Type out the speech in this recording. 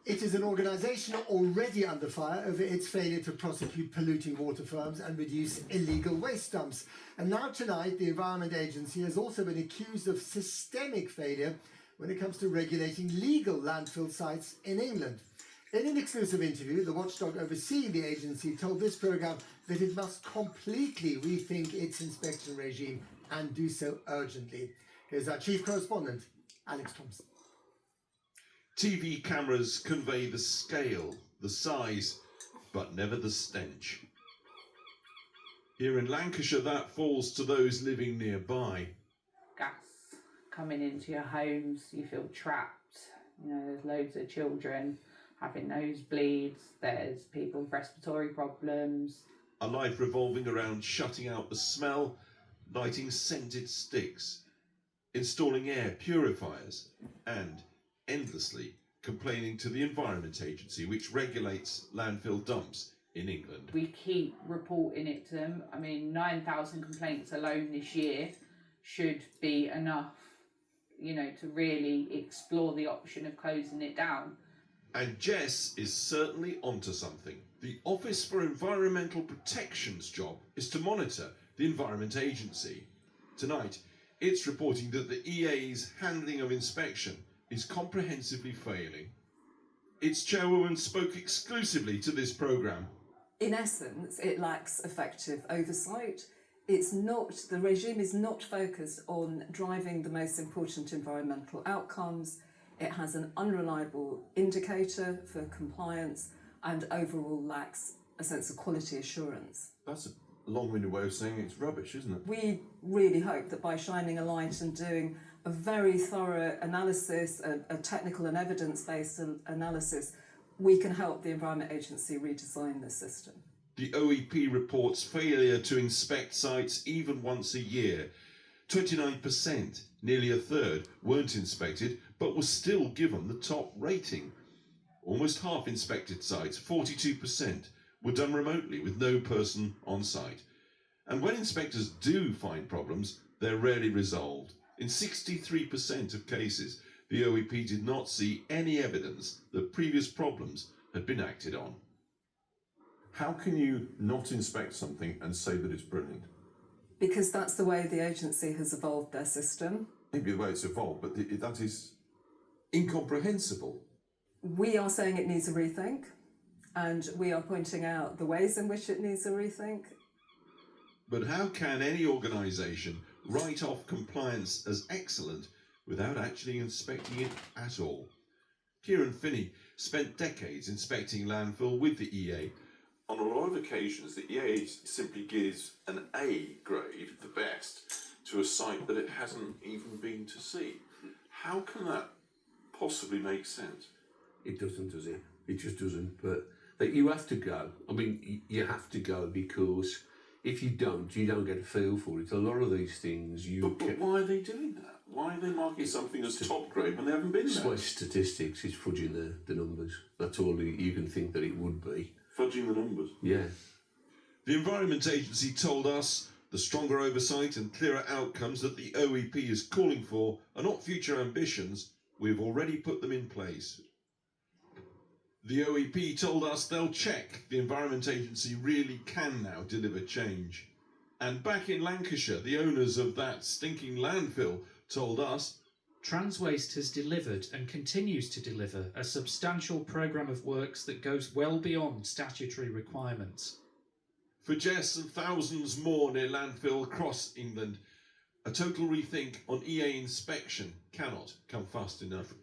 It is an organisation already under fire over its failure to prosecute polluting water firms and reduce illegal waste dumps. And now tonight, the Environment Agency has also been accused of systemic failure when it comes to regulating legal landfill sites in England. In an exclusive interview, the watchdog overseeing the agency told this programme that it must completely rethink its inspection regime and do so urgently. Here's our chief correspondent, Alex Thompson. TV cameras convey the scale, the size, but never the stench. Here in Lancashire, that falls to those living nearby. Gas coming into your homes, you feel trapped. You know, there's loads of children having nosebleeds, there's people with respiratory problems. A life revolving around shutting out the smell, lighting scented sticks, installing air purifiers, and endlessly complaining to the Environment Agency, which regulates landfill dumps in England. We keep reporting it to them. I mean, 9,000 complaints alone this year should be enough, you know, to really explore the option of closing it down. And Jess is certainly onto something. The Office for Environmental Protection's job is to monitor the Environment Agency. Tonight, it's reporting that the EA's handling of inspection is comprehensively failing. Its chairwoman spoke exclusively to this programme. In essence, it lacks effective oversight. The regime is not focused on driving the most important environmental outcomes. It has an unreliable indicator for compliance and overall lacks a sense of quality assurance. That's a long-winded way of saying it's rubbish, isn't it? We really hope that by shining a light and doing a very thorough analysis, a technical and evidence-based analysis, we can help the Environment Agency redesign the system. The OEP reports failure to inspect sites even once a year. 29%, nearly a third, weren't inspected, but were still given the top rating. Almost half inspected sites, 42%, were done remotely with no person on site. And when inspectors do find problems, they're rarely resolved. In 63% of cases, the OEP did not see any evidence that previous problems had been acted on. How can you not inspect something and say that it's brilliant? Because that's the way the agency has evolved their system. Maybe the way it's evolved, but that is incomprehensible. We are saying it needs a rethink, and we are pointing out the ways in which it needs a rethink. But how can any organisation write off compliance as excellent without actually inspecting it at all? Kieran Finney spent decades inspecting landfill with the EA. On a lot of occasions, the EA simply gives an A grade, the best, to a site that it hasn't even been to see. How can that possibly make sense? It doesn't, does it? It just doesn't. But you have to go. I mean, you have to go because if you don't get a feel for it. A lot of these things But why are they doing that? Why are they marking something as top grade when they haven't been there? It's statistics. It's fudging the numbers. That's all you can think that it would be. Fudging the numbers? Yeah. The Environment Agency told us the stronger oversight and clearer outcomes that the OEP is calling for are not future ambitions. We've already put them in place. The OEP told us they'll check the Environment Agency really can now deliver change. And back in Lancashire, the owners of that stinking landfill told us Transwaste has delivered and continues to deliver a substantial programme of works that goes well beyond statutory requirements. For Jess and thousands more near landfill across England, a total rethink on EA inspection cannot come fast enough.